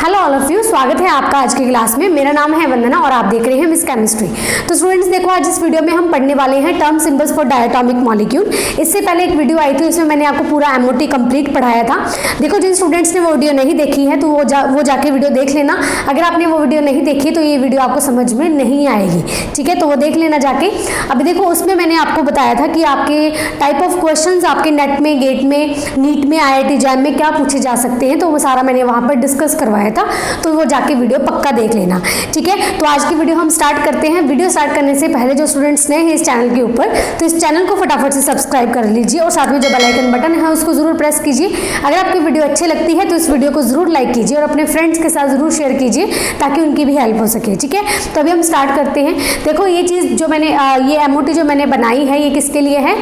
Hello all of you, स्वागत है आपका आज की क्लास में। मेरा नाम है वंदना और आप देख रहे हैं मिस केमिस्ट्री। तो स्टूडेंट्स देखो, आज इस वीडियो में हम पढ़ने वाले हैं term symbols for diatomic molecule. इससे पहले एक वीडियो आई थी, उसमें मैंने आपको पूरा एमओटी कंप्लीट पढ़ाया था। देखो, जिन स्टूडेंट्स ने वो वीडियो नहीं देखी है तो वो जाके वीडियो देख लेना। अगर आपने वो वीडियो नहीं देखी तो ये वीडियो आपको समझ में नहीं आएगी, ठीक है, तो वो देख लेना जाके। अभी देखो, उसमें मैंने आपको बताया था कि आपके टाइप ऑफ क्वेश्चंस आपके नेट में, गेट में, नीट में, IIT जैम में क्या पूछे जा सकते हैं, तो वो सारा मैंने वहाँ पर डिस्कस करवाया था, तो वो जाके वीडियो पक्का देख लेना, ठीक है। तो आज की वीडियो हम स्टार्ट करते हैं। वीडियो स्टार्ट करने से पहले जो स्टूडेंट्स नए हैं इस चैनल के ऊपर, तो इस चैनल को फटाफट से सब्सक्राइब कर लीजिए और साथ में जो बेल आइकन बटन है उसको जरूर प्रेस कीजिए। अगर आपकी वीडियो अच्छी लगती है तो इस वीडियो को जरूर लाइक कीजिए और अपने फ्रेंड्स के साथ जरूर शेयर कीजिए ताकि उनकी भी हेल्प हो सके, ठीक है। तो अभी हम स्टार्ट करते हैं। देखो, ये चीज़ जो मैंने ये एमओटी जो मैंने बनाई है, ये किसके लिए है?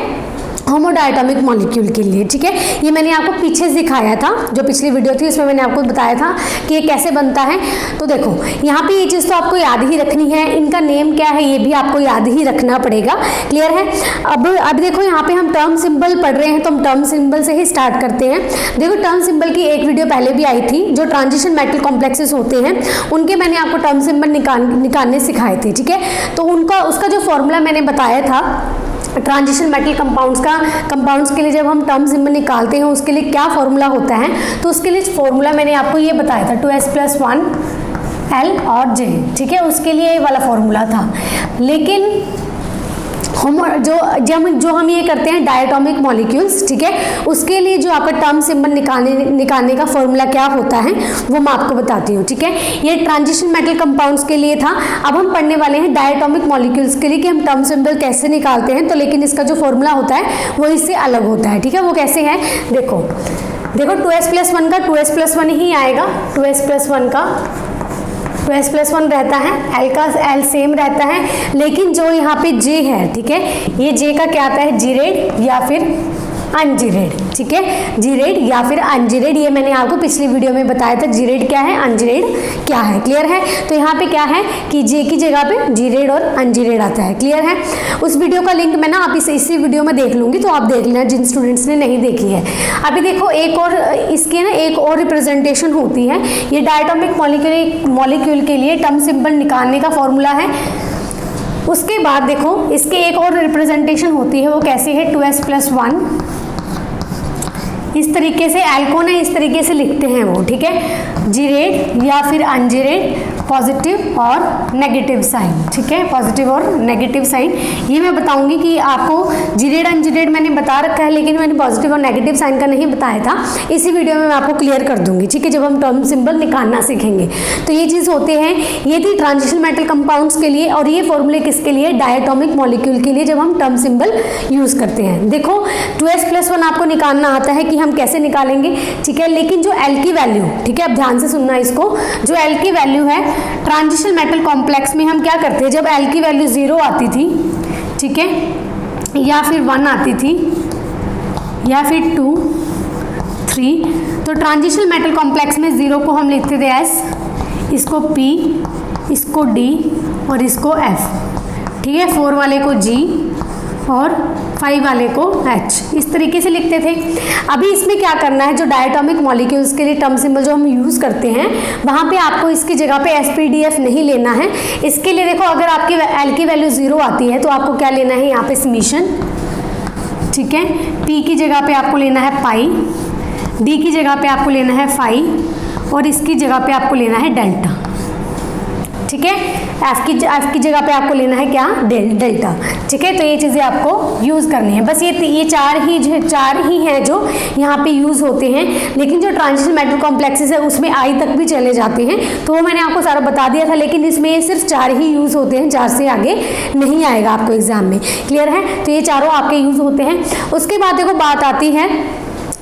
होमोडायटोमिक मॉलिक्यूल के लिए, ठीक है। ये मैंने आपको पीछे सिखाया था, जो पिछली वीडियो थी उसमें मैंने आपको बताया था कि ये कैसे बनता है। तो देखो, यहाँ पे ये चीज़ तो आपको याद ही रखनी है, इनका नेम क्या है ये भी आपको याद ही रखना पड़ेगा, क्लियर है। अब देखो, यहाँ पे हम टर्म सिंबल पढ़ रहे हैं तो हम टर्म सिंबल से ही स्टार्ट करते हैं। देखो, टर्म सिंबल की एक वीडियो पहले भी आई थी, जो ट्रांजिशन मेटल कॉम्प्लेक्सेस होते हैं उनके मैंने आपको टर्म सिंबल निकालने सिखाए थे, ठीक है। तो उसका जो फॉर्मूला मैंने बताया था ट्रांजिशन मेटल कंपाउंड्स के लिए, जब हम टर्म सिंबल निकालते हैं उसके लिए क्या फॉर्मूला होता है, तो उसके लिए फॉर्मूला मैंने आपको ये बताया था 2s+1 L और J, ठीक है। उसके लिए ये वाला फॉर्मूला था। लेकिन जो हम ये करते हैं डायटोमिक मॉलिक्यूल्स, ठीक है, उसके लिए जो आपका टर्म सिंबल निकालने का फॉर्मूला क्या होता है वो मैं आपको बताती हूँ, ठीक है। ये ट्रांजिशन मेटल कंपाउंड्स के लिए था। अब हम पढ़ने वाले हैं डायटोमिक मॉलिक्यूल्स के लिए कि हम टर्म सिंबल कैसे निकालते हैं। तो लेकिन इसका जो फॉर्मूला होता है वो इससे अलग होता है, ठीक है। वो कैसे है, देखो 2s+1 का 2s+1 ही आएगा। 2s+1 रहता है, L का L सेम रहता है, लेकिन जो यहाँ पे J है, ठीक है, ये J का क्या आता है, जीरेड या फिर अनजीरेड, ठीक है। जीरेड या फिर अनजीरेड, ये मैंने आपको पिछली वीडियो में बताया था, जीरेड क्या है, अनजीरेड क्या है, क्लियर है। तो यहाँ पे क्या है कि J की जगह पे जीरेड और अनजीरेड आता है, क्लियर है। उस वीडियो का लिंक मैं ना आप इसी वीडियो में देख लूँगी, तो आप देख लेना जिन स्टूडेंट्स ने नहीं देखी है। अभी देखो, एक और इसकी ना एक और रिप्रेजेंटेशन होती है। ये डायटोमिक मॉलिक्यूल के लिए टर्म सिंबल निकालने का फॉर्मूला है। उसके बाद देखो, इसके एक और रिप्रेजेंटेशन होती है, वो कैसी है, 2s+1। इस तरीके से L को ना इस तरीके से लिखते हैं वो, ठीक है, जीरेड या फिर अनजीरेड, पॉजिटिव और नेगेटिव साइन, ठीक है, पॉजिटिव और नेगेटिव साइन। ये मैं बताऊंगी कि आपको जीरेड अनजीरेड मैंने बता रखा है, लेकिन मैंने पॉजिटिव और नेगेटिव साइन का नहीं बताया था। इसी वीडियो में मैं आपको क्लियर कर दूंगी, ठीक है, जब हम टर्म सिंबल निकालना सीखेंगे। तो ये चीज़ होते हैं, ये थी ट्रांजिशन मेटल कंपाउंड्स के लिए, और ये फॉर्मूले किसके लिए, डायटोमिक मॉलिक्यूल के लिए, जब हम टर्म सिंबल यूज़ करते हैं। देखो, 2s+1 आपको निकालना आता है कि हम कैसे निकालेंगे, ठीक है। लेकिन जो L की वैल्यू, ठीक है, अब ध्यान से सुनना इसको, जो L की वैल्यू है ट्रांजिशन मेटल कॉम्प्लेक्स में हम क्या करते हैं, जब L की वैल्यू 0 आती थी, ठीक है, या फिर 1 आती थी, या फिर 2, 3, तो ट्रांजिशन मेटल कॉम्प्लेक्स में 0 को हम लिखते थे S, इसको P, इसको D और इसको F, ठीक है, 4 वाले को G और 5 वाले को H, इस तरीके से लिखते थे। अभी इसमें क्या करना है, जो डायटोमिक मॉलिक्यूल्स के लिए टर्म सिंबल जो हम यूज़ करते हैं, वहाँ पे आपको इसकी जगह पे SPDF नहीं लेना है। इसके लिए देखो, अगर आपकी L की वैल्यू 0 आती है तो आपको क्या लेना है, यहाँ पे समीशन, ठीक है। P की जगह पे आपको लेना है पाई, D की जगह पे आपको लेना है फाई और इसकी जगह पे आपको लेना है डेल्टा, ठीक है। F की जगह पे आपको लेना है क्या, डेल्टा, ठीक है। तो ये चीज़ें आपको यूज़ करनी है। बस ये चार ही हैं जो यहाँ पे यूज़ होते हैं। लेकिन जो ट्रांजिशन मेटल कॉम्प्लेक्सेस है उसमें I तक भी चले जाते हैं, तो वो मैंने आपको सारा बता दिया था। लेकिन इसमें ये सिर्फ 4 ही यूज़ होते हैं, 4 से आगे नहीं आएगा आपको एग्जाम में, क्लियर है। तो ये चारों आपके यूज़ होते हैं। उसके बाद देखो, बात आती है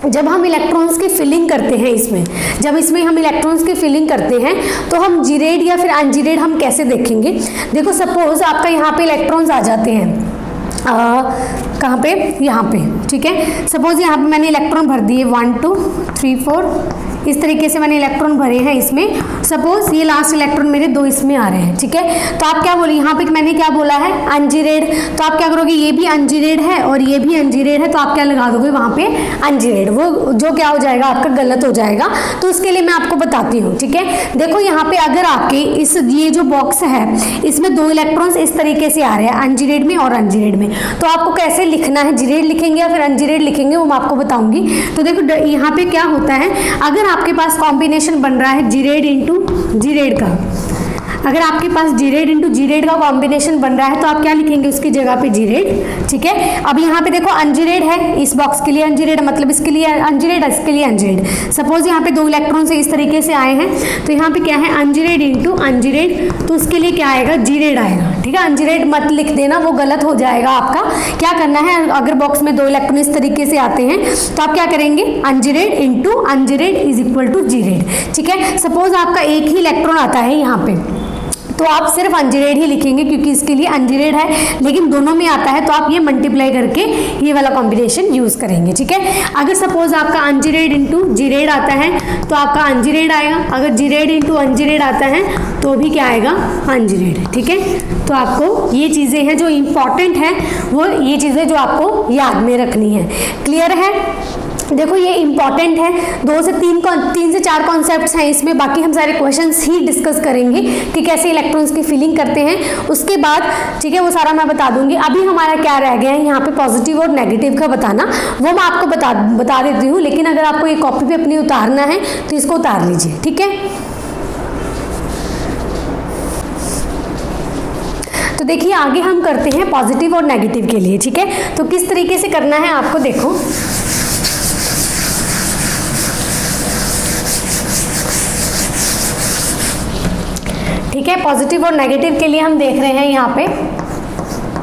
जब हम इलेक्ट्रॉन्स की फिलिंग करते हैं, जब इसमें हम इलेक्ट्रॉन्स की फिलिंग करते हैं तो हम जीरेड या फिर अनजीरेड हम कैसे देखेंगे। देखो, सपोज आपका यहाँ पे इलेक्ट्रॉन्स आ जाते हैं, कहाँ पे, यहाँ पे, ठीक है। सपोज यहाँ पे मैंने इलेक्ट्रॉन भर दिए 1 2 3 4, इस तरीके से मैंने इलेक्ट्रॉन भरे हैं इसमें। सपोज ये लास्ट इलेक्ट्रॉन मेरे 2 इसमें आ रहे हैं, ठीक है। तो आप क्या बोले, यहाँ पे मैंने क्या बोला है, अनजीरेड, तो आप क्या करोगे, ये भी अनजीरेड है और ये भी अनजीरेड है, तो आप क्या लगा दोगे वहाँ पे अनजीरेड, वो जो क्या हो जाएगा आपका गलत हो जाएगा। तो उसके लिए मैं आपको बताती हूँ, ठीक है। देखो यहाँ पे अगर आपके इस ये जो बॉक्स है इसमें 2 इलेक्ट्रॉन्स इस तरीके से आ रहे हैं, अनजीरेड में और अनजीरेड में, तो आपको कैसे लिखना है, जीरेड लिखेंगे या फिर अनजीरेड लिखेंगे, वो मैं आपको बताऊंगी। तो देखो यहाँ पे क्या होता है, अगर आपके पास कॉम्बिनेशन बन रहा है जीरेड इंटू जीरेड का, अगर आपके पास जीरेड इंटू जीरेड का कॉम्बिनेशन बन रहा है तो आप क्या लिखेंगे उसकी जगह पे जीरेड, ठीक है। अब यहाँ पे देखो अनजीरेड है, इस बॉक्स के लिए अनजीरेड, मतलब इसके लिए अनजीरेड, इसके लिए अनजीरेड। सपोज यहाँ पे 2 इलेक्ट्रॉन से इस तरीके से आए हैं, तो यहाँ पे क्या है अनजीरेड इंटू अनजीरेड, तो उसके लिए क्या आएगा, जीरेड आएगा, ठीक है। अनजीरेड मत लिख देना, वो गलत हो जाएगा आपका। क्या करना है, अगर बॉक्स में 2 इलेक्ट्रॉन इस तरीके से आते हैं तो आप क्या करेंगे, अनजीरेड इंटू अनजीरेड इज इक्वल टू जीरेड, ठीक है। सपोज आपका एक ही इलेक्ट्रॉन आता है यहाँ पे, तो आप सिर्फ अनजीरेड ही लिखेंगे क्योंकि इसके लिए अनजीरेड है, लेकिन दोनों में आता है तो आप ये मल्टीप्लाई करके ये वाला कॉम्बिनेशन यूज करेंगे, ठीक है। अगर सपोज आपका अनजीरेड इंटू जीरेड आता है तो आपका अनजीरेड आएगा, अगर जीरेड इंटू अनजीरेड आता है तो भी क्या आएगा, अनजीरेड, ठीक है। तो आपको ये चीज़ें हैं जो इम्पॉर्टेंट है, वो ये चीज़ें जो आपको याद में रखनी है। क्लियर है, देखो ये इंपॉर्टेंट है, 2 से 3 से 4 कॉन्सेप्ट्स हैं इसमें, बाकी हम सारे क्वेश्चंस ही डिस्कस करेंगे कि कैसे इलेक्ट्रॉन्स की फिलिंग करते हैं उसके बाद, ठीक है, वो सारा मैं बता दूंगी। अभी हमारा क्या रह गया है यहाँ पे पॉजिटिव और नेगेटिव का बताना, वो मैं आपको बता देती हूँ, लेकिन अगर आपको ये कॉपी पे अपनी उतारना है तो इसको उतार लीजिए, ठीक है। तो देखिए आगे हम करते हैं पॉजिटिव और नेगेटिव के लिए, ठीक है। तो किस तरीके से करना है आपको देखो, ठीक है। पॉजिटिव और नेगेटिव के लिए हम देख रहे हैं यहाँ पे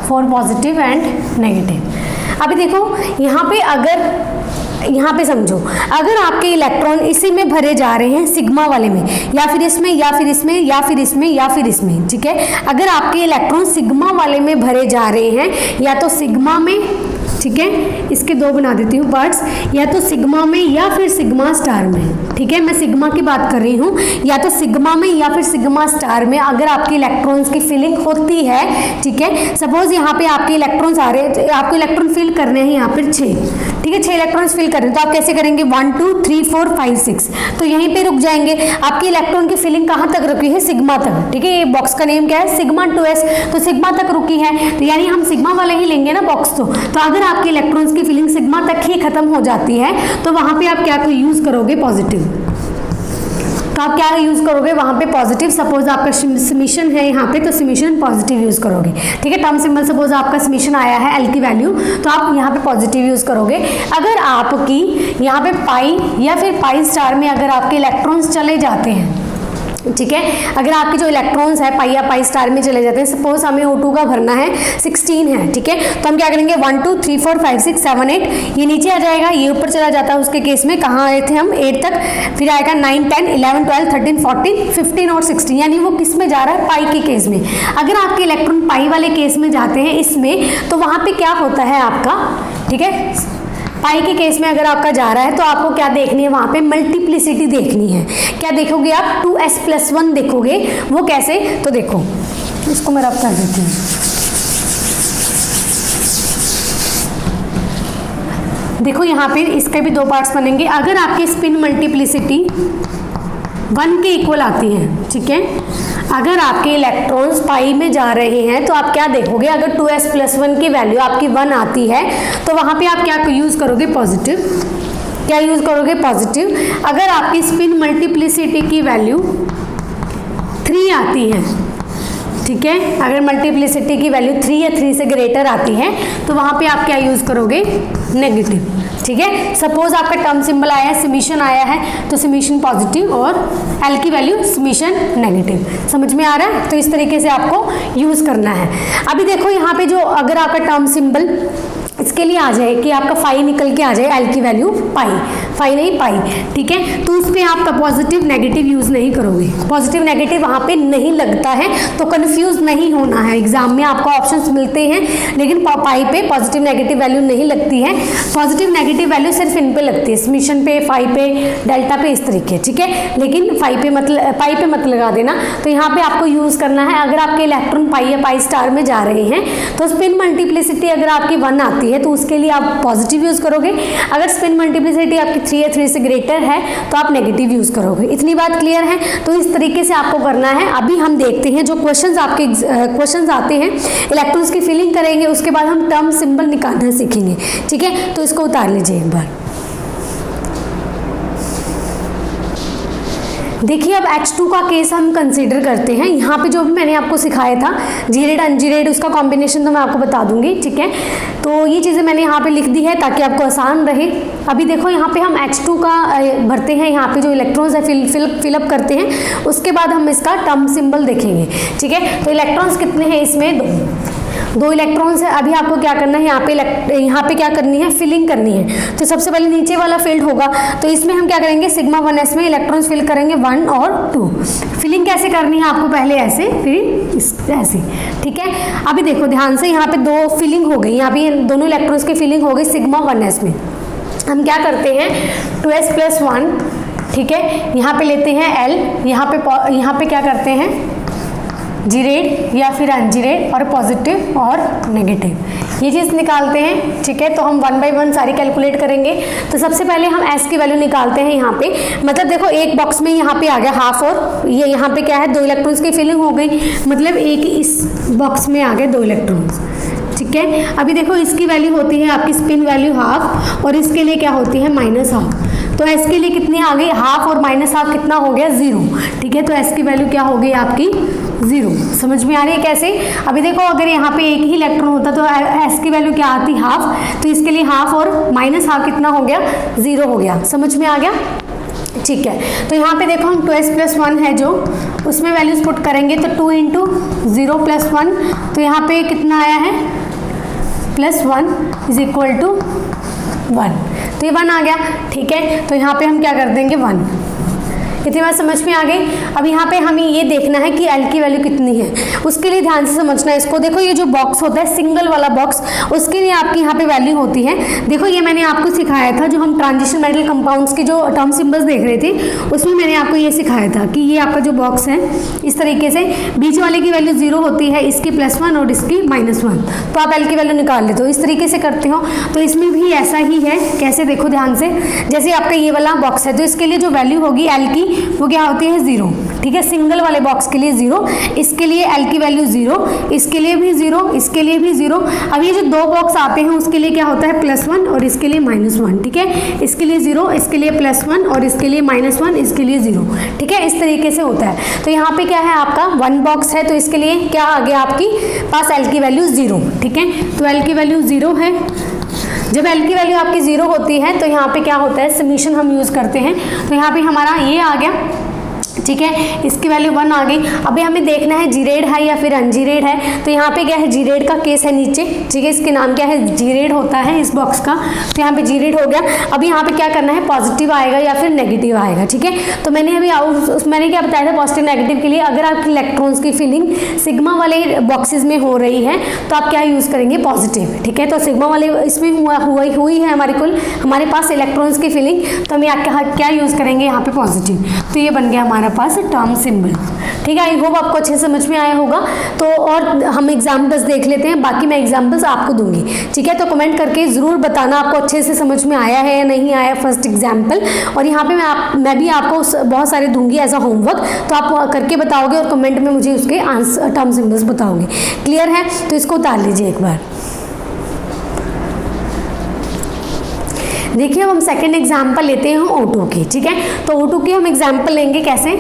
फॉर पॉजिटिव एंड नेगेटिव। अभी देखो यहाँ पे, अगर यहाँ पे समझो, अगर आपके इलेक्ट्रॉन इसी में भरे जा रहे हैं सिग्मा वाले में, या फिर इसमें या फिर इसमें या फिर इसमें या फिर इसमें, ठीक है। अगर आपके इलेक्ट्रॉन सिग्मा वाले में भरे जा रहे हैं, या तो सिग्मा में, ठीक है, इसके 2 बना देती हूँ पार्ट्स, या तो सिग्मा में या फिर सिग्मा स्टार में, ठीक है। मैं सिग्मा की बात कर रही हूँ, या तो सिग्मा में या फिर सिग्मा स्टार में अगर आपके इलेक्ट्रॉन्स की फिलिंग होती है, ठीक है। सपोज यहाँ पे आपके इलेक्ट्रॉन्स आ रहे हैं, आपको इलेक्ट्रॉन फिल करने हैं यहाँ पर 6, ठीक है, 6 इलेक्ट्रॉन्स फिल कर रहे हैं, तो आप कैसे करेंगे 1 2 3 4 5 6, तो यहीं पे रुक जाएंगे। आपके इलेक्ट्रॉन की फिलिंग कहाँ तक रुकी है, सिग्मा तक, ठीक है। ये बॉक्स का नेम क्या है, सिग्मा 2s, तो सिग्मा तक रुकी है, तो यानी हम सिग्मा वाले ही लेंगे ना बॉक्स। तो अगर आपके इलेक्ट्रॉन्स की फिलिंग सिग्मा तक ही खत्म हो जाती है तो वहां पे आप क्या यूज करोगे, पॉजिटिव। तो आप क्या यूज करोगे वहां पे, पॉजिटिव। सपोज आपका समीशन है यहाँ पे, तो समीशन पॉजिटिव यूज करोगे, ठीक है। टर्म सिंबल सपोज आपका समीशन आया है एल की वैल्यू, तो आप यहाँ पे पॉजिटिव यूज करोगे। अगर आपकी यहाँ पे पाई या फिर पाई स्टार में अगर आपके इलेक्ट्रॉन्स चले जाते हैं, ठीक है, अगर आपके जो इलेक्ट्रॉन्स है पाई या पाई स्टार में चले जाते हैं, सपोज हमें O2 का भरना है 16 है, ठीक है, तो हम क्या करेंगे 1 2 3 4 5 6 7 8, ये नीचे आ जाएगा, ये ऊपर चला जाता है। उसके केस में कहाँ आए थे हम, 8 तक, फिर आएगा 9 10 11 12 13 14 15 और 16, यानी वो किस में जा रहा है, पाई के केस में। अगर आपके इलेक्ट्रॉन पाई वाले केस में जाते हैं इसमें, तो वहाँ पे क्या होता है आपका, ठीक है, पाई के केस में अगर आपका जा रहा है तो आपको क्या देखनी है, वहाँ पे मल्टीप्लिसिटी देखनी है। क्या देखोगे आप, 2s+1 देखोगे। वो कैसे, तो देखो इसको मैं रब कर देती हूँ। देखो यहाँ पे इसके भी 2 पार्ट्स बनेंगे। अगर आपकी स्पिन मल्टीप्लिसिटी 1 के इक्वल आती है, ठीक है, अगर आपके इलेक्ट्रॉन्स पाई में जा रहे हैं तो आप क्या देखोगे, अगर 2s+1 की वैल्यू आपकी 1 आती है तो वहाँ पे आप क्या यूज़ करोगे, पॉजिटिव। क्या यूज़ करोगे, पॉजिटिव। अगर आपकी स्पिन मल्टीप्लिसिटी की वैल्यू 3 आती है, ठीक है, अगर मल्टीप्लिसिटी की वैल्यू 3 या 3 से ग्रेटर आती है तो वहाँ पे आप क्या यूज़ करोगे, नेगेटिव, ठीक है। सपोज आपका टर्म सिंबल आया है, समीशन आया है, तो समीशन पॉजिटिव और एल की वैल्यू समीशन नेगेटिव। समझ में आ रहा है, तो इस तरीके से आपको यूज़ करना है। अभी देखो यहाँ पे जो अगर आपका टर्म सिंबल इसके लिए आ जाए कि आपका फाई निकल के आ जाए, एल की वैल्यू पाई, फाई नहीं पाई, ठीक है। तो उस पर आप पॉजिटिव नेगेटिव यूज़ नहीं करोगे, पॉजिटिव नेगेटिव वहाँ पे नहीं लगता है, तो कंफ्यूज नहीं होना है। एग्जाम में आपको ऑप्शंस मिलते हैं लेकिन पाई पे पॉजिटिव नेगेटिव वैल्यू नहीं लगती है, पॉजिटिव नेगेटिव वैल्यू सिर्फ इन पे लगती है, समीशन पे, फाई पे, डेल्टा पे, इस तरीके, ठीक है। लेकिन पाई पे मत लगा देना। तो यहाँ पे आपको यूज़ करना है, अगर आपके इलेक्ट्रॉन पाई या पाई स्टार में जा रहे हैं तो स्पिन मल्टीप्लिसिटी अगर आपकी 1 आती है तो उसके लिए आप पॉजिटिव यूज़ करोगे, अगर स्पिन मल्टीप्लिसिटी आपकी 3 या 3 से ग्रेटर है तो आप नेगेटिव यूज़ करोगे। इतनी बात क्लियर है? तो इस तरीके से आपको करना है। अभी हम देखते हैं जो क्वेश्चंस आपके क्वेश्चंस आते हैं, इलेक्ट्रॉन्स की फिलिंग करेंगे, उसके बाद हम टर्म सिंबल निकालना सीखेंगे, ठीक है। तो इसको उतार लीजिए एक बार। देखिए अब H2 का केस हम कंसीडर करते हैं। यहाँ पे जो भी मैंने आपको सिखाया था जीरेड अनजीरेड, उसका कॉम्बिनेशन तो मैं आपको बता दूंगी, ठीक है। तो ये चीज़ें मैंने यहाँ पे लिख दी है ताकि आपको आसान रहे। अभी देखो यहाँ पे हम H2 का भरते हैं, यहाँ पे जो इलेक्ट्रॉन्स है फिलअप करते हैं, उसके बाद हम इसका टर्म सिंबल देखेंगे, ठीक है। तो इलेक्ट्रॉन्स कितने हैं इसमें? दो इलेक्ट्रॉन्स है। अभी आपको क्या करना है, यहाँ पे क्या करनी है, फिलिंग करनी है। तो सबसे पहले नीचे वाला फील्ड होगा, तो इसमें हम क्या करेंगे, सिग्मा 1s में इलेक्ट्रॉन्स फिल करेंगे 1 और 2। फिलिंग कैसे करनी है आपको, पहले ऐसे फिर ऐसे, ठीक है। अभी देखो ध्यान से, यहाँ पे 2 फिलिंग हो गई, यहाँ पे दोनों इलेक्ट्रॉन्स की फिलिंग हो गई सिग्मा 1s में। हम क्या करते हैं 2s+1, ठीक है, यहाँ पे लेते हैं L, यहाँ पे क्या करते हैं जीरेड या फिर अनजीरेड और पॉजिटिव और नेगेटिव, ये चीज़ निकालते हैं, ठीक है। तो हम 1 बाय 1 सारी कैलकुलेट करेंगे। तो सबसे पहले हम S की वैल्यू निकालते हैं यहाँ पे, मतलब देखो एक बॉक्स में यहाँ पे आ गया हाफ, और ये यहाँ पे क्या है 2 इलेक्ट्रॉन्स की फिलिंग हो गई, मतलब एक इस बॉक्स में आ गए 2 इलेक्ट्रॉन्स, ठीक है। अभी देखो इसकी वैल्यू होती है आपकी स्पिन वैल्यू हाफ, और इसके लिए क्या होती है -हाफ। तो S के लिए कितनी आ गई, हाफ और -हाफ कितना हो गया 0, ठीक है। तो S की वैल्यू क्या हो गई आपकी 0। समझ में आ रही है कैसे? अभी देखो अगर यहाँ पे एक ही इलेक्ट्रॉन होता तो S की वैल्यू क्या आती, हाफ। तो इसके लिए हाफ और -हाफ कितना हो गया 0 हो गया। समझ में आ गया, ठीक है। तो यहाँ पे देखो हम 2s+1 है जो, उसमें वैल्यूज पुट करेंगे तो 2 × 0 + 1, तो यहाँ पे कितना आया है +1 = 1, तो ये 1 आ गया, ठीक है। तो यहाँ पे हम क्या कर देंगे 1। इतनी बात समझ में आ गई। अब यहाँ पे हमें ये देखना है कि L की वैल्यू कितनी है, उसके लिए ध्यान से समझना है इसको। देखो ये जो बॉक्स होता है सिंगल वाला बॉक्स, उसके लिए आपकी यहाँ पे वैल्यू होती है। देखो ये मैंने आपको सिखाया था, जो हम ट्रांजिशन मेटल कंपाउंड्स की जो टर्म सिंबल्स देख रहे थे, उसमें मैंने आपको ये सिखाया था कि ये आपका जो बॉक्स है इस तरीके से, बीच वाले की वैल्यू 0 होती है, इसकी +1 और इसकी -1, तो आप L की वैल्यू निकाल लेते हो, इस तरीके से करते हो। तो इसमें भी ऐसा ही है, कैसे देखो ध्यान से, जैसे आपका ये वाला बॉक्स है तो इसके लिए जो वैल्यू होगी L की वो क्या होती है 0, ठीक है। सिंगल वाले बॉक्स के लिए 0, इसके लिए L की वैल्यू 0, इसके लिए भी 0, इसके लिए भी 0। अब ये जो 2 बॉक्स आते हैं उसके लिए क्या होता है +1 और इसके लिए -1, ठीक है। इसके लिए 0, इसके लिए +1 और इसके लिए -1, इसके लिए 0, ठीक है। इस तरीके से होता है। तो यहाँ पे क्या है आपका 1 बॉक्स है, तो इसके लिए क्या आ गया आपकी पास L की वैल्यू 0, ठीक है। तो L की वैल्यू 0 है। जब L की वैल्यू आपकी 0 होती है तो यहाँ पे क्या होता है, समीशन हम यूज़ करते हैं। तो यहाँ पे हमारा ये आ गया, ठीक है, इसकी वैल्यू 1 आ गई। अभी हमें देखना है जीरेड है या फिर अनजीरेड है। तो यहाँ पे क्या है, जीरेड का केस है नीचे, ठीक है, इसके नाम क्या है, जीरेड होता है इस बॉक्स का। तो यहाँ पे जीरेड हो गया। अभी यहाँ पे क्या करना है, पॉजिटिव आएगा या फिर नेगेटिव आएगा, ठीक है। तो मैंने अभी मैंने क्या बताया था पॉजिटिव नेगेटिव के लिए, अगर आपकी इलेक्ट्रॉन्स की फिलिंग सिग्मा वाले बॉक्सेस में हो रही है तो आप क्या यूज़ करेंगे, पॉजिटिव, ठीक है। तो सिग्मा वाले इसमें हुई है हमारे कुल हमारे पास इलेक्ट्रॉन्स की फिलिंग, तो हम क्या यूज़ करेंगे यहाँ पे पॉजिटिव। तो ये बन गया हमारा पास टर्म सिंबल, ठीक है। आई होप आपको अच्छे से समझ में आया होगा। तो और हम एग्जाम्पल्स देख लेते हैं, बाकी मैं एग्जाम्पल्स आपको दूंगी, ठीक है। तो कमेंट करके ज़रूर बताना आपको अच्छे से समझ में आया है या नहीं आया फर्स्ट एग्जाम्पल। और यहाँ पे मैं भी आपको बहुत सारे दूंगी एज अ होमवर्क, तो आप करके बताओगे और कमेंट में मुझे उसके आंसर टर्म सिंबल्स बताओगे। क्लियर है? तो इसको उतार लीजिए एक बार। देखिए अब हम सेकंड एग्जाम्पल लेते हैं O2 की, ठीक है। तो O2 की हम एग्जाम्पल लेंगे कैसे,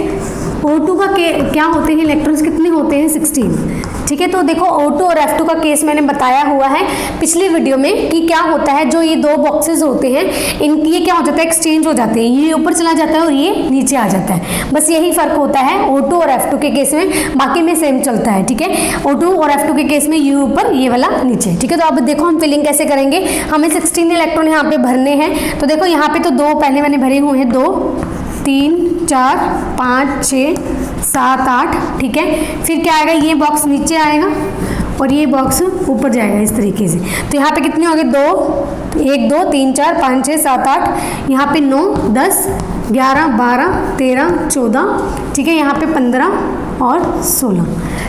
O2 का क्या होते हैं, इलेक्ट्रॉन्स कितने होते हैं 16, ठीक है। तो देखो O2 और F2 का केस मैंने बताया हुआ है पिछले वीडियो में कि क्या होता है, जो ये 2 बॉक्सेस होते हैं ये क्या हो जाता है, एक्सचेंज हो जाते हैं, ये ऊपर चला जाता है और ये नीचे आ जाता है। बस यही फर्क होता है O2 और F2 के केस में, बाकी में सेम चलता है, ठीक है। O2 और F2 के केस में ये ऊपर ये वाला नीचे, ठीक है। तो अब देखो हम फिलिंग कैसे करेंगे। हमें 16 इलेक्ट्रॉन यहाँ पे भरने हैं हैं। तो देखो यहाँ पे तो 2 पहले मैंने भरे हुए हैं, 2 3 4 5 6 7 8, ठीक है। फिर क्या आएगा, ये बॉक्स नीचे आएगा और ये बॉक्स ऊपर जाएगा इस तरीके से। तो यहाँ पे कितने हो गए, 2 1 2 3 4 5 6 7 8, यहाँ पे 9 10 11 12 13 14, ठीक है। यहाँ पे 15 और 16,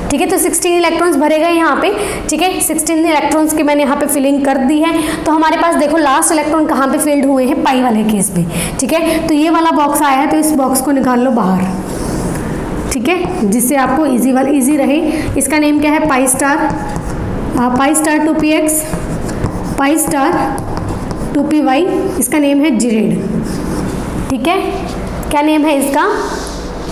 ठीक है। तो 16 इलेक्ट्रॉन्स भरे गए यहाँ पे, ठीक है। 16 इलेक्ट्रॉन्स की मैंने यहाँ पे फिलिंग कर दी है। तो हमारे पास देखो लास्ट इलेक्ट्रॉन कहाँ पे फिल्ड हुए हैं, पाई वाले केस में, ठीक है। तो ये वाला बॉक्स आया है, तो इस बॉक्स को निकाल लो बाहर, ठीक है, जिससे आपको इजी रहे। इसका नेम क्या है, pi star 2px, pi star 2py, इसका नेम है जिरेड, ठीक है। क्या नेम है इसका,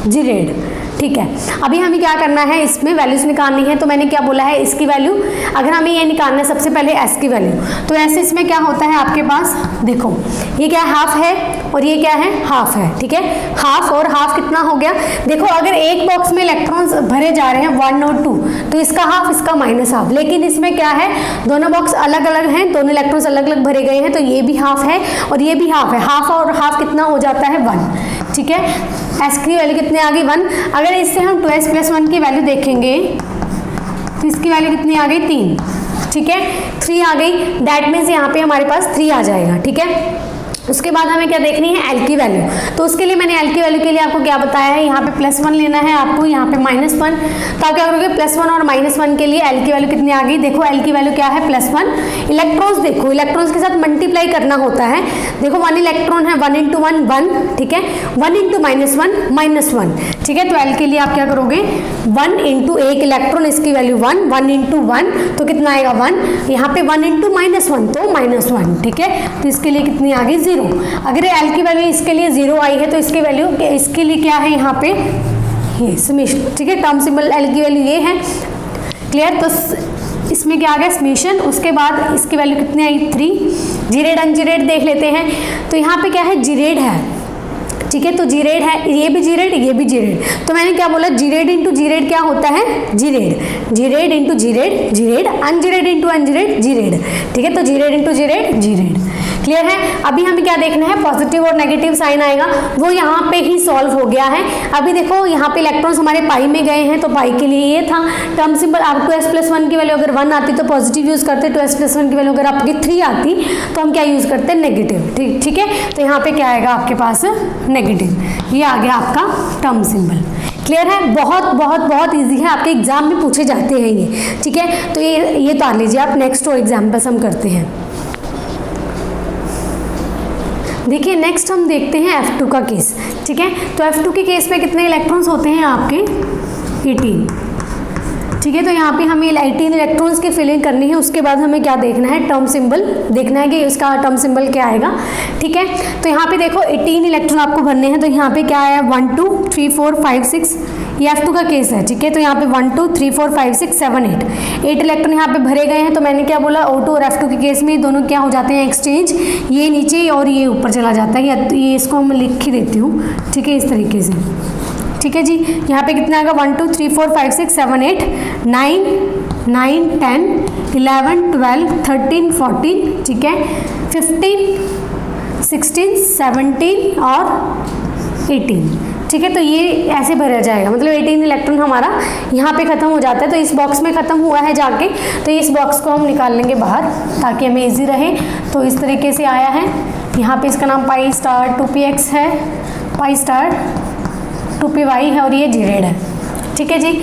जिरेड, ठीक है। अभी हमें क्या करना है, इसमें वैल्यूज निकालनी है। तो मैंने क्या बोला है, इसकी वैल्यू अगर हमें ये निकालना है, सबसे पहले एस की वैल्यू। तो ऐसे इसमें क्या होता है आपके पास, देखो ये क्या हाफ है और ये क्या है, हाफ है, ठीक है। हाफ और हाफ कितना हो गया, देखो अगर एक बॉक्स में इलेक्ट्रॉन्स भरे जा रहे हैं 1 और 2, तो इसका हाफ इसका माइनस हाफ। लेकिन इसमें क्या है, दोनों बॉक्स अलग अलग हैं, दोनों इलेक्ट्रॉन्स अलग अलग भरे गए हैं, तो ये भी हाफ है और ये भी हाफ है। हाफ और हाफ कितना हो जाता है, 1, ठीक है। एस की वैल्यू कितने आ गई, 1। अगर इससे हम 2s + 1 की वैल्यू देखेंगे तो इसकी वैल्यू कितनी आ गई, 3, ठीक है। 3 आ गई, दैट मीन्स यहाँ पे हमारे पास 3 आ जाएगा, ठीक है। उसके बाद हमें क्या देखनी है, एल की वैल्यू। तो उसके लिए मैंने एल की वैल्यू के लिए आपको क्या बताया है, यहाँ पे +1 लेना है आपको, यहाँ पे -1। तो आप क्या करोगे, +1 और -1 के लिए एल की वैल्यू कितनी आ गई, देखो एल की वैल्यू क्या है, +1। इलेक्ट्रॉन्स देखो, इलेक्ट्रॉन्स के साथ मल्टीप्लाई करना होता है। देखो 1 इलेक्ट्रॉन है, 1 × 1 1, ठीक है। 1 × -1 -1, ठीक है। तो एल के लिए आप क्या करोगे, 1 × 1 इलेक्ट्रॉन, इसकी वैल्यू 1, 1 × 1 तो कितना आएगा, 1। यहाँ पे 1 × -1 तो -1, ठीक है। तो इसके लिए कितनी आ गई, 0। अगर एल की वैल्यू इसके लिए 0 आई है, तो इसकी वैल्यू इसके लिए क्या है, यहाँ पे ये समेशन, ठीक है। टर्म सिंबल एल की वैल्यू ये है, क्लियर। तो इसमें क्या आ गया, समेशन। उसके बाद इसकी वैल्यू कितनी आई, 3। जिरेड अनजिरेड देख लेते हैं। तो यहाँ पे क्या है, जिरेड है, ठीक है। तो जिरेड है, ये भी जिरेड, ये भी जिरेड। तो मैंने क्या बोला, जिरेड इंटू जिरेड क्या होता है, जिरेड। जिरेड इंटू जिरेड जिरेड, अनजिरेड इंटू अनजिरेड जिरेड, ठीक है। तो जिरेड इंटू जिरेड जिरेड, क्लियर है। अभी हमें क्या देखना है, पॉजिटिव और नेगेटिव साइन आएगा, वो यहाँ पे ही सॉल्व हो गया है। अभी देखो यहाँ पे इलेक्ट्रॉन्स हमारे पाई में गए हैं, तो पाई के लिए ये था टर्म सिंबल। आप 2s + 1 की वैल्यू अगर 1 आती तो पॉजिटिव यूज करते, 2s + 1 की वैल्यू अगर आपकी 3 आती तो हम क्या यूज करते, नेगेटिव, ठीक है। तो यहाँ पे क्या आएगा आपके पास, नेगेटिव। ये आ गया आपका टर्म सिंबल, क्लियर है। बहुत बहुत बहुत इजी है, आपके एग्जाम में पूछे जाते हैं ये, ठीक है। तो ये उतार लीजिए आप। नेक्स्ट और एग्जाम्पल्स हम करते हैं। देखिए नेक्स्ट हम देखते हैं F2 का केस, ठीक है। तो F2 के केस में कितने इलेक्ट्रॉन्स होते हैं आपके, 18, ठीक है। तो यहाँ पे हमें 18 इलेक्ट्रॉन्स की फिलिंग करनी है। उसके बाद हमें क्या देखना है, टर्म सिंबल देखना है कि इसका टर्म सिंबल क्या आएगा, ठीक है। तो यहाँ पे देखो 18 इलेक्ट्रॉन आपको भरने हैं। तो यहाँ पे क्या आया, 1 2 3 4 5 6, ये F2 का केस है, ठीक है। तो यहाँ पे 1 2 3 4 5 6 7 8 इलेक्ट्रॉन यहाँ पे भरे गए हैं। तो मैंने क्या बोला, O2 और F2 के केस में दोनों क्या हो जाते हैं, एक्सचेंज, ये नीचे और ये ऊपर चला जाता है। ये इसको मैं लिख ही देती हूँ, ठीक है, इस तरीके से, ठीक है जी। यहाँ पे कितना आएगा, 1 2 3 4 5 6 7 8 9 9 10 11 12 13 14, ठीक है, 15 16 17 और 18, ठीक है। तो ये ऐसे भरा जाएगा, मतलब 18 इलेक्ट्रॉन हमारा यहाँ पे खत्म हो जाता है। तो इस बॉक्स में खत्म हुआ है जाके, तो इस बॉक्स को हम निकाल लेंगे बाहर ताकि हमें इजी रहे। तो इस तरीके से आया है। यहाँ पे इसका नाम पाई स्टार 2px है, पाई स्टार 2py है और ये जिरेड है, ठीक है जी,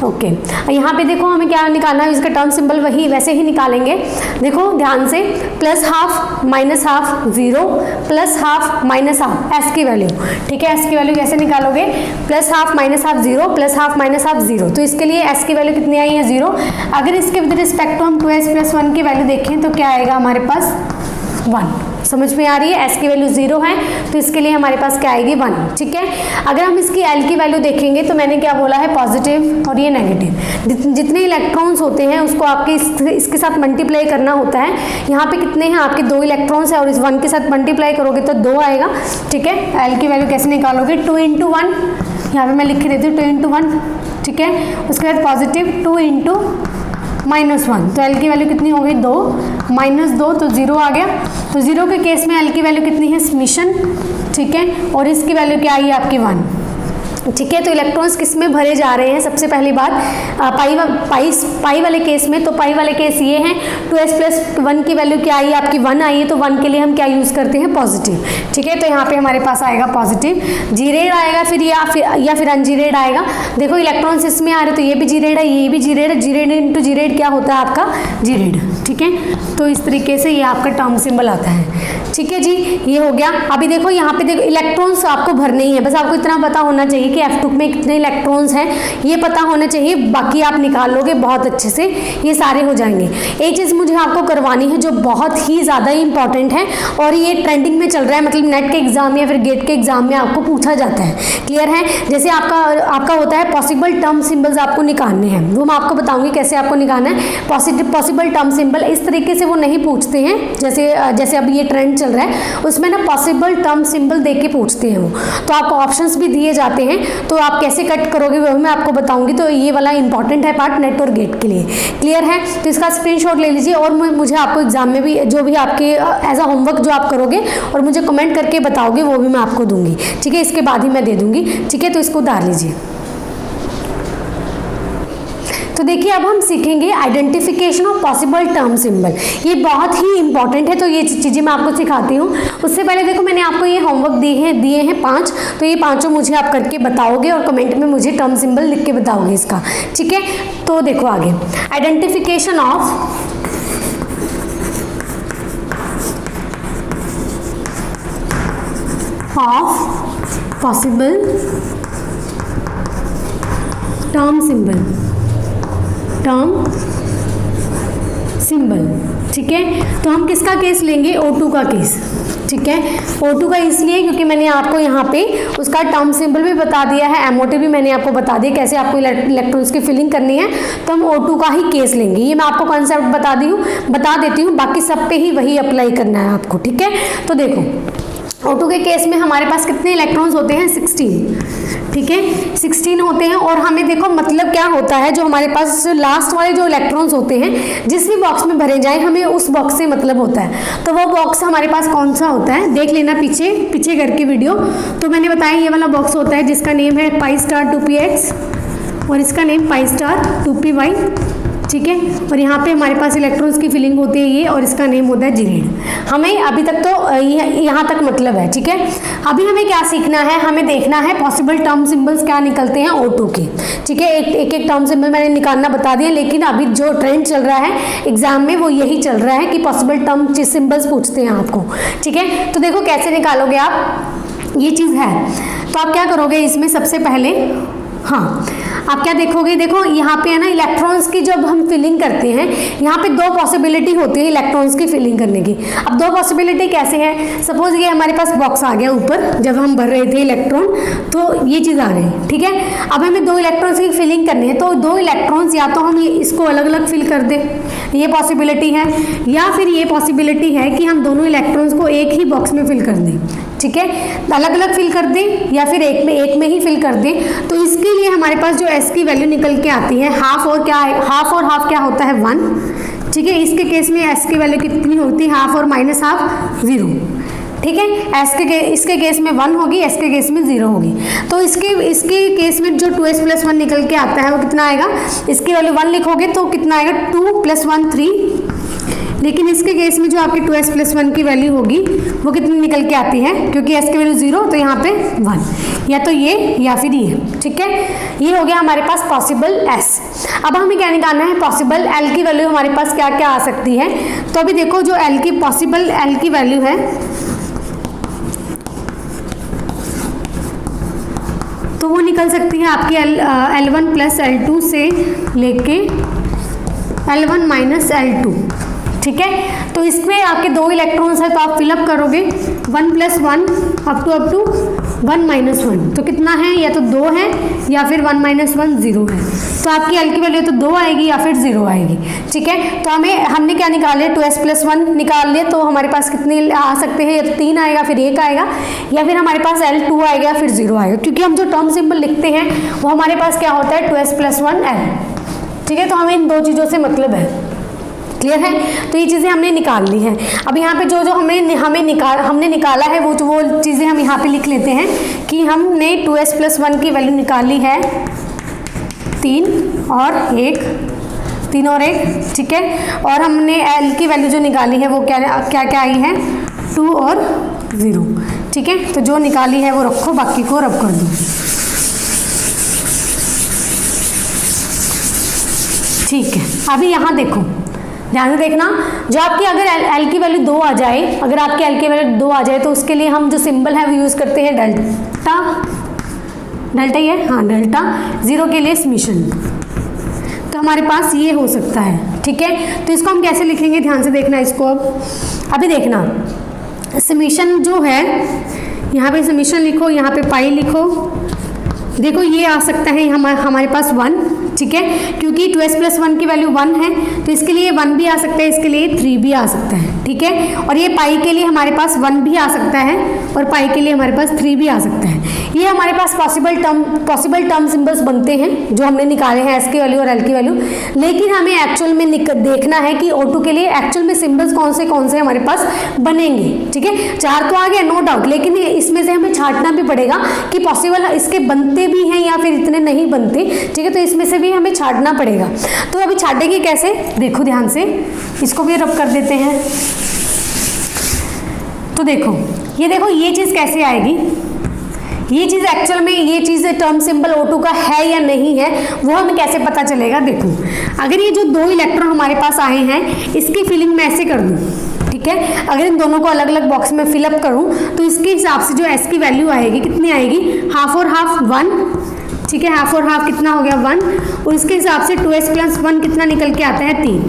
ओके। यहाँ पे देखो हमें क्या निकालना है, इसका टर्म सिंबल वही वैसे ही निकालेंगे। देखो ध्यान से, +½ -½ 0 +½ -½ एस की वैल्यू, ठीक है। एस की वैल्यू कैसे निकालोगे, +½ -½ 0 +½ -½ 0। तो इसके लिए एस की वैल्यू कितनी आई है, 0। अगर इसके विद रिस्पेक्ट टू हम 2s + 1 की वैल्यू देखें तो क्या आएगा हमारे पास, 1। समझ में आ रही है, एस की वैल्यू 0 है तो इसके लिए हमारे पास क्या आएगी, 1, ठीक है। अगर हम इसकी एल की वैल्यू देखेंगे तो मैंने क्या बोला है, पॉजिटिव और ये नेगेटिव, जितने इलेक्ट्रॉन्स होते हैं उसको आपके इसके साथ मल्टीप्लाई करना होता है। यहाँ पे कितने हैं आपके, 2 इलेक्ट्रॉन्स है और इस 1 के साथ मल्टीप्लाई करोगे तो 2 आएगा, ठीक है। एल की वैल्यू कैसे निकालोगे, 2 × 1, यहाँ पे मैं लिख देती हूँ 2 × 1, ठीक है। उसके बाद पॉजिटिव 2 × -1, तो एल की वैल्यू कितनी हो गई 2, -2 तो 0 आ गया। तो 0 के केस में एल की वैल्यू कितनी है सब्मिशन, ठीक है, और इसकी वैल्यू क्या आई आपकी 1, ठीक है। तो इलेक्ट्रॉन्स किस में भरे जा रहे हैं, सबसे पहली बात पाई वाले केस में, तो पाई वाले केस ये हैं 2s+1 की वैल्यू क्या आई आपकी 1 आई है, तो 1 के लिए हम क्या यूज़ करते हैं पॉजिटिव, ठीक है। तो यहाँ पे हमारे पास आएगा पॉजिटिव, जी रेड आएगा फिर या फिर अनजी रेड आएगा। देखो इलेक्ट्रॉन्स इसमें आ रहे तो ये भी जी रेड है, ये भी जी रेड है, जी रेड इंटू जी रेड क्या होता है आपका जी रेड, ठीक है। तो इस तरीके से ये आपका टर्म सिंबल आता है, ठीक है जी, ये हो गया। अभी देखो यहाँ पे देखो इलेक्ट्रॉन्स आपको भरने ही है, बस आपको इतना पता होना चाहिए कि F2 में कितने इलेक्ट्रॉन्स हैं, ये पता होना चाहिए, बाकी आप निकाल लोगे बहुत अच्छे से, ये सारे हो जाएंगे। एक चीज़ मुझे आपको करवानी है जो बहुत ही ज़्यादा इंपॉर्टेंट है और ये ट्रेंडिंग में चल रहा है, मतलब नेट के एग्जाम या फिर गेट के एग्जाम में आपको पूछा जाता है, क्लियर है। जैसे आपका होता है पॉसिबल टर्म सिंबल्स आपको निकालने हैं, वो मैं आपको बताऊंगी कैसे आपको निकालना है। पॉसिबल टर्म सिंबल इस तरीके से वो नहीं पूछते हैं, जैसे अभी ये ट्रेंड चल रहा है उसमें ना पॉसिबल टर्म सिंबल देके पूछते हैं वो, तो आपको ऑप्शंस भी दिए जाते हैं, तो आप कैसे कट करोगे वो मैं आपको बताऊंगी। तो ये वाला इंपॉर्टेंट है पार्ट नेट और गेट के लिए, क्लियर है। तो इसका स्क्रीनशॉट ले लीजिए और मुझे आपको एग्जाम में भी जो भी आपके एज अ होमवर्क जो आप करोगे और मुझे कमेंट करके बताओगे वो भी मैं आपको दूंगी, ठीक है, इसके बाद ही मैं दे दूंगी, ठीक है। तो इसको उतार लीजिए। तो देखिए अब हम सीखेंगे identification of possible term symbol, ये बहुत ही इंपॉर्टेंट है, तो ये चीज़ें मैं आपको सिखाती हूँ। उससे पहले देखो मैंने आपको ये होमवर्क दिए हैं 5, तो ये 5 मुझे आप करके बताओगे और कमेंट में मुझे टर्म सिंबल लिख के बताओगे इसका, ठीक है। तो देखो आगे identification of possible term symbol, ठीक है। तो हम किसका केस लेंगे, O2 का केस, ठीक है। O2 का इसलिए क्योंकि मैंने आपको यहाँ पे उसका टर्म सिंबल भी बता दिया है, MOT भी मैंने आपको बता दिया कैसे आपको इलेक्ट्रॉन्स की फिलिंग करनी है, तो हम O2 का ही केस लेंगे। ये मैं आपको कॉन्सेप्ट बता देती हूँ, बाकी सब पे ही वही अप्लाई करना है आपको, ठीक है। तो देखो O2 के केस में हमारे पास कितने इलेक्ट्रॉन्स होते हैं 16, ठीक है, 16 होते हैं। और हमें देखो मतलब क्या होता है, जो हमारे पास लास्ट वाले जो इलेक्ट्रॉन्स होते हैं जिस भी बॉक्स में भरे जाए हमें उस बॉक्स से मतलब होता है, तो वो बॉक्स हमारे पास कौन सा होता है देख लेना पीछे करके वीडियो। तो मैंने बताया ये वाला बॉक्स होता है जिसका नेम है π* 2px और इसका नेम π* 2py, ठीक है। और यहाँ पे हमारे पास इलेक्ट्रॉन्स की फिलिंग होती है ये, और इसका नेम होता है जी रेड। हमें अभी तक तो यहाँ तक मतलब है, ठीक है। अभी हमें क्या सीखना है, हमें देखना है पॉसिबल टर्म सिंबल्स क्या निकलते हैं O2 के, ठीक है। एक टर्म सिंबल मैंने निकालना बता दिया, लेकिन अभी जो ट्रेंड चल रहा है एग्जाम में वो यही चल रहा है कि पॉसिबल टर्म सिंबल्स पूछते हैं आपको, ठीक है। तो देखो कैसे निकालोगे आप, ये चीज़ है। तो आप क्या करोगे इसमें सबसे पहले, हाँ आप क्या देखोगे, देखो यहाँ पे है ना इलेक्ट्रॉन्स की जब हम फिलिंग करते हैं यहाँ पे 2 पॉसिबिलिटी होती है इलेक्ट्रॉन्स की फिलिंग करने की। अब 2 पॉसिबिलिटी कैसे है, सपोज ये हमारे पास बॉक्स आ गया ऊपर जब हम भर रहे थे इलेक्ट्रॉन, तो ये चीज़ आ गई, ठीक है। अब हमें 2 इलेक्ट्रॉन्स की फिलिंग करनी है, तो 2 इलेक्ट्रॉन्स या तो हम इसको अलग अलग फिल कर दें, ये पॉसिबिलिटी है, या फिर ये पॉसिबिलिटी है कि हम दोनों इलेक्ट्रॉन्स को एक ही बॉक्स में फिल कर दें, ठीक है, अलग अलग फिल कर दें या फिर एक में ही फिल कर दें। तो इसके लिए हमारे पास जो S की वैल्यू निकल के आती है हाफ और हाफ क्या होता है 1, ठीक है। इसके केस में S की वैल्यू कितनी होती है, हाफ और -हाफ 0, ठीक है। इसके केस में 1 होगी, S के केस में 0 होगी। तो इसके केस में जो 2s+1 निकल के आता है वो कितना आएगा, इसकी वैल्यू 1 लिखोगे तो कितना आएगा 2 + 1 3, लेकिन इसके केस में जो आपकी 2s+1 की वैल्यू होगी वो कितनी निकल के आती है, क्योंकि S की वैल्यू 0 तो यहाँ पे 1, या तो ये या फिर ये, ठीक है। ये हो गया हमारे पास पॉसिबल S। अब हमें क्या निकालना है, पॉसिबल L की वैल्यू हमारे पास क्या क्या आ सकती है। तो अभी देखो जो पॉसिबल L की वैल्यू है तो वो निकल सकती है आपकी L1 + L2 से लेके L1 - L2, ठीक है। तो इसमें आपके 2 इलेक्ट्रॉन्स है तो आप फिलअप करोगे 1 + 1 अप टू 1 - 1, तो कितना है, या तो 2 है या फिर 1 - 1 0 है। तो आपकी L की वैल्यू तो 2 आएगी या फिर 0 आएगी, ठीक है। तो हमने क्या निकाले 2s+1 निकाल लिए, तो हमारे पास कितने आ सकते हैं, या तो 3 आएगा फिर 1 आएगा, या फिर हमारे पास L2 आएगा फिर 0 आएगा, क्योंकि हम जो टर्म सिंबल लिखते हैं वो हमारे पास क्या होता है 2s+1 L, ठीक है, तो हमें इन दो चीज़ों से मतलब है, क्लियर है। तो ये चीज़ें हमने निकाल ली हैं। अब यहाँ पे जो जो हमने निकाला है वो चीज़ें हम यहाँ पे लिख लेते हैं कि हमने 2s+1 की वैल्यू निकाली है 3 और 1, ठीक है। और हमने l की वैल्यू जो निकाली है वो क्या आई है 2 और 0, ठीक है। तो जो निकाली है वो रखो, बाकी को रब कर दो। ठीक है, अभी यहाँ देखो, ध्यान से देखना, जो आपकी अगर l की वैल्यू 2 आ जाए, अगर आपकी l की वैल्यू 2 आ जाए तो उसके लिए हम जो सिंबल है वो यूज़ करते हैं डेल्टा ही है, हाँ डेल्टा, 0 के लिए समीशन। तो हमारे पास ये हो सकता है, ठीक है। तो इसको हम कैसे लिखेंगे, ध्यान से देखना इसको। अभी देखना, समीशन जो है, यहाँ पे समीशन लिखो, यहाँ पे पाई लिखो। देखो ये आ सकता है हमारे पास 1, ठीक है, क्योंकि 2s+1 की वैल्यू 1 है, तो इसके लिए 1 भी आ सकता है, इसके लिए 3 भी आ सकता है, ठीक है। और ये पाई के लिए हमारे पास 1 भी आ सकता है और पाई के लिए हमारे पास 3 भी आ सकता है। ये हमारे पास पॉसिबल टर्म सिंबल्स बनते हैं जो हमने निकाले हैं s की वैल्यू और l की वैल्यू। लेकिन हमें एक्चुअल में देखना है कि O2 के लिए एक्चुअल में सिंबल्स कौन से हमारे पास बनेंगे, ठीक है। 4 तो आ गया नो डाउट, लेकिन इसमें से हमें छांटना भी पड़ेगा कि पॉसिबल इसके बनते भी हैं या फिर इतने नहीं बनते, ठीक है। तो इसमें से भी हमें छांटना पड़ेगा। तो अभी छांटेंगे कैसे, देखो ध्यान से, इसको भी रब कर देते हैं। तो देखो ये चीज़ कैसे आएगी, ये चीज़ एक्चुअल में ये चीज़ टर्म सिंबल O2 का है या नहीं है वो हमें कैसे पता चलेगा। देखो अगर ये जो 2 इलेक्ट्रॉन हमारे पास आए हैं इसकी फिलिंग मैं ऐसे कर दूँ, ठीक है। अगर इन दोनों को अलग अलग बॉक्स में फिलअप करूँ तो इसके हिसाब से जो s की वैल्यू आएगी कितनी आएगी, हाफ और हाफ 1, ठीक है। हाफ और हाफ कितना हो गया 1, और इसके हिसाब से 2s+1 कितना निकल के आता है 3,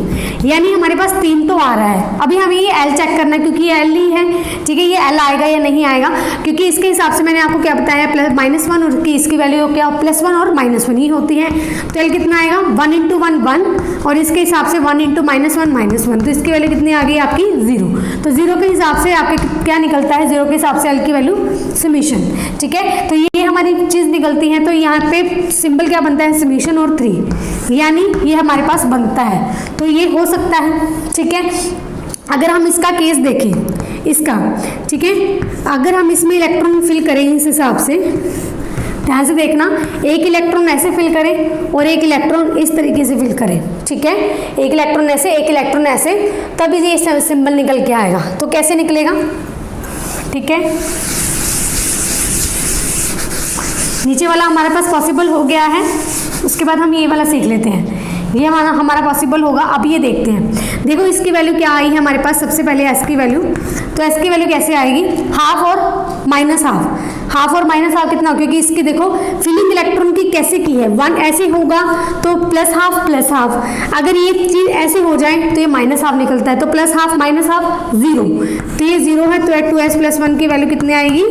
यानी हमारे पास 3 तो आ रहा है। अभी हमें ये l चेक करना है क्योंकि ये l ही है, ठीक है। ये l आएगा या नहीं आएगा, क्योंकि इसके हिसाब से मैंने आपको क्या बताया -1 और इसकी वैल्यू क्या +1 और -1 ही होती है। तो l कितना आएगा 1 × 1 1 और इसके हिसाब से 1 × -1 तो इसकी वैल्यू कितनी आ गई आपकी 0। तो 0 के हिसाब से आपके क्या निकलता है, 0 के हिसाब से l की वैल्यू समीशन, ठीक है। तो ये हमारी चीज़ निकलती है। तो यहाँ पे सिंबल क्या बनता है समीशन और 3, यानी ये हमारे पास बनता है। तो ये हो सकता है, ठीक है। अगर हम इसका केस देखें इसका, ठीक है, अगर हम इसमें इलेक्ट्रॉन फिल करें इस हिसाब से, ध्यान से देखना, एक इलेक्ट्रॉन ऐसे फिल करें और एक इलेक्ट्रॉन इस तरीके से फिल करें, ठीक है। एक इलेक्ट्रॉन ऐसे, एक इलेक्ट्रॉन ऐसे, तब ये सिंबल निकल के आएगा। तो कैसे निकलेगा, ठीक है। नीचे वाला हमारे पास पॉसिबल हो गया है, उसके बाद हम ये वाला सीख लेते हैं, ये हमारा पॉसिबल होगा। अब ये देखते हैं, देखो इसकी वैल्यू क्या आई है हमारे पास, सबसे पहले s की वैल्यू। तो s की वैल्यू कैसे आएगी, हाफ और -हाफ, हाफ और -हाफ कितना, क्योंकि इसकी देखो फिलिंग इलेक्ट्रॉन की कैसे की है, 1 ऐसे होगा तो +हाफ, अगर ये चीज़ ऐसे हो जाए तो ये -हाफ निकलता है, तो +हाफ -हाफ 0, तो ये 0 है। तो 2s+1 की वैल्यू कितनी आएगी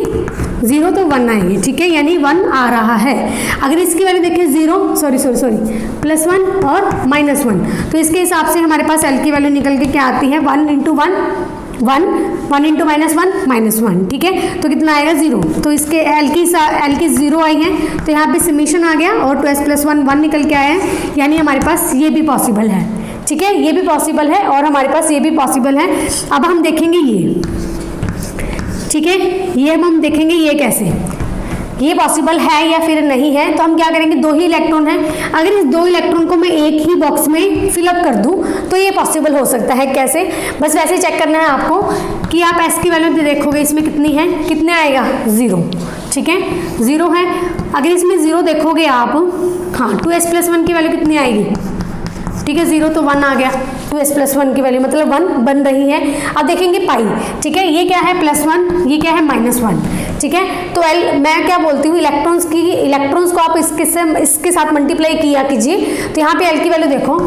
0, तो 1 आएगी, ठीक है, यानी 1 आ रहा है। अगर इसकी वैल्यू देखें 0 सॉरी +1 और -1, तो इसके हिसाब से हमारे पास l की वैल्यू निकल के क्या आती है 1 × 1 1 1 × -1 -1, ठीक है। तो कितना आएगा 0। तो इसके l की 0 आई है, तो यहाँ पे समीशन आ गया और 2s+1 1 निकल के आया है, यानी हमारे पास ये भी पॉसिबल है, ठीक है। ये भी पॉसिबल है और हमारे पास ये भी पॉसिबल है। अब हम देखेंगे ये, ठीक है, ये हम देखेंगे ये कैसे, ये पॉसिबल है या फिर नहीं है। तो हम क्या करेंगे, 2 ही इलेक्ट्रॉन है, अगर इस 2 इलेक्ट्रॉन को मैं एक ही बॉक्स में फिलअप कर दूं तो ये पॉसिबल हो सकता है। कैसे, बस वैसे चेक करना है आपको कि आप s की वैल्यू देखोगे इसमें कितनी है, कितने आएगा 0, ठीक है, 0 है। अगर इसमें 0 देखोगे आप, हाँ 2s+1 की वैल्यू कितनी आएगी, ठीक है, 0 तो 1 आ गया, 2s+1 की वैल्यू मतलब 1 बन रही है। अब देखेंगे पाई, ठीक है, ये क्या है +1, ये क्या है -1, ठीक है। तो मैं क्या बोलती हूँ, इलेक्ट्रॉन्स को आप इसके साथ मल्टीप्लाई किया कीजिए। तो यहाँ पे l की वैल्यू देखो,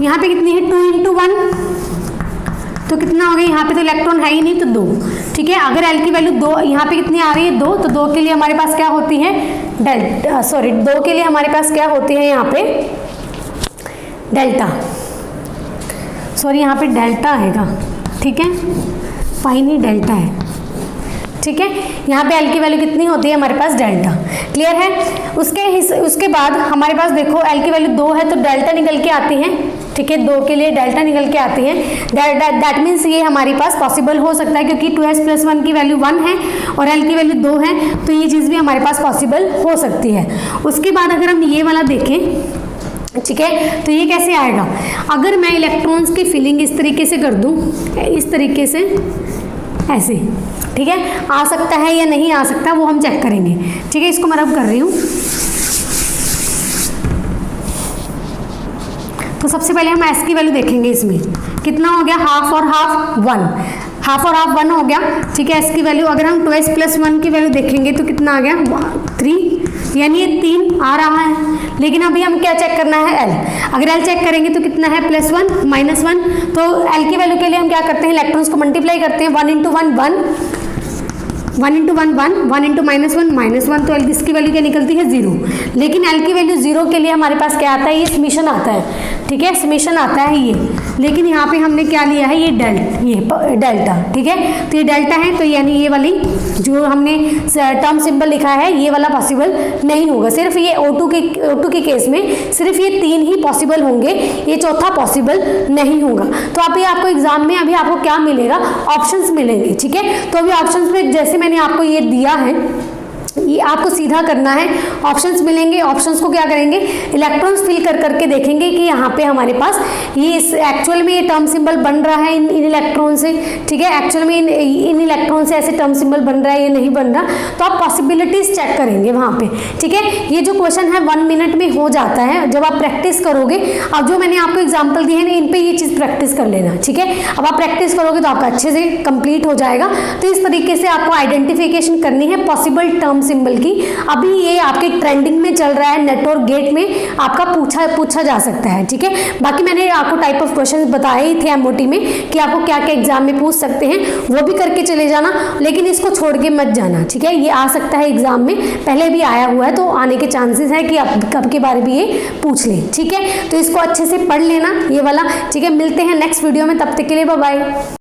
यहाँ पे कितनी है 2 × 1, तो कितना हो गया, यहाँ पे तो इलेक्ट्रॉन है ही नहीं, तो 2, ठीक है। अगर l की वैल्यू 2, यहाँ पे कितनी आ रही है 2, तो 2 के लिए हमारे पास क्या होती है 2 के लिए हमारे पास क्या होती है यहाँ पे डेल्टा, यहाँ पे डेल्टा आएगा, ठीक है, पाई नहीं डेल्टा है, ठीक है। यहाँ पे एल की वैल्यू कितनी होती है हमारे पास, डेल्टा। क्लियर है। उसके बाद हमारे पास देखो एल की वैल्यू 2 है तो डेल्टा निकल के आती है, ठीक है, 2 के लिए डेल्टा निकल के आती है। दैट मीन्स ये हमारे पास पॉसिबल हो सकता है क्योंकि 2s+1 की वैल्यू 1 है और एल की वैल्यू 2 है, तो ये चीज़ भी हमारे पास पॉसिबल हो सकती है। उसके बाद अगर हम ये वाला देखें, ठीक है, तो ये कैसे आएगा, अगर मैं इलेक्ट्रॉन्स की फिलिंग इस तरीके से कर दूं, इस तरीके से ऐसे, ठीक है, आ सकता है या नहीं आ सकता वो हम चेक करेंगे। ठीक है, इसको मैं रब कर रही हूँ। तो सबसे पहले हम एस की वैल्यू देखेंगे, इसमें कितना हो गया, हाफ और हाफ 1, हाफ और हाफ 1 हो गया। ठीक है, एस की वैल्यू अगर हम 2s+1 की वैल्यू देखेंगे तो कितना आ गया, 3, यानी ये 3 आ रहा है। लेकिन अभी हम क्या चेक करना है, एल। अगर एल चेक करेंगे तो कितना है, +1 -1। तो एल की वैल्यू के लिए हम क्या करते हैं, इलेक्ट्रॉन्स को मल्टीप्लाई करते हैं, 1 × 1 1, 1 × 1 1, 1 × -1 -1, तो एल की वैल्यू क्या निकलती है, 0। लेकिन एल की वैल्यू 0 के लिए हमारे पास क्या आता है, ये समेशन आता है। ठीक है, समेशन आता है ये, लेकिन यहाँ पे हमने क्या लिया है, ये डेल्टा। ठीक है, तो ये डेल्टा है, तो यानी ये वाली जो हमने टर्म सिंबल लिखा है ये वाला पॉसिबल नहीं होगा। सिर्फ ये O2 के केस में सिर्फ ये 3 ही पॉसिबल होंगे, ये चौथा पॉसिबल नहीं होगा। तो अभी आपको एग्जाम में अभी आपको क्या मिलेगा, ऑप्शंस मिलेंगे। ठीक है, तो अभी ऑप्शंस में जैसे मैंने आपको ये दिया है, ये आपको सीधा करना है, ऑप्शंस मिलेंगे, ऑप्शंस को क्या करेंगे, इलेक्ट्रॉन्स फिल कर करके देखेंगे कि यहाँ पे हमारे पास ये एक्चुअल में ये टर्म सिंबल बन रहा है इन इलेक्ट्रॉन से। ठीक है, एक्चुअल में इन इलेक्ट्रॉन से ऐसे टर्म सिंबल बन रहा है या नहीं बन रहा, तो आप पॉसिबिलिटीज चेक करेंगे वहाँ पे। ठीक है, ये जो क्वेश्चन है 1 मिनट में हो जाता है जब आप प्रैक्टिस करोगे। अब जो मैंने आपको एग्जाम्पल दिए हैं ना, इन पर ये चीज़ प्रैक्टिस कर लेना। ठीक है, अब आप प्रैक्टिस करोगे तो आपका अच्छे से कंप्लीट हो जाएगा। तो इस तरीके से आपको आइडेंटिफिकेशन करनी है पॉसिबल टर्म सिंबल की। अभी ये आपके ट्रेंडिंग में चल रहा है, नेट और गेट में आपका पूछा जा सकता है। ठीक है, बाकी मैंने आपको टाइप ऑफ क्वेश्चंस बताए ही थे एमओटी में कि आपको क्या क्या एग्जाम में पूछ सकते हैं, वो भी करके चले जाना, लेकिन इसको छोड़ के मत जाना। ठीक है, ये आ सकता है एग्जाम में, पहले भी आया हुआ है, तो आने के चांसेस है कि आप कब के बारे में ये पूछ लें। ठीक है, तो इसको अच्छे से पढ़ लेना ये वाला। ठीक है, मिलते हैं नेक्स्ट वीडियो में, तब तक के लिए बाय बाय।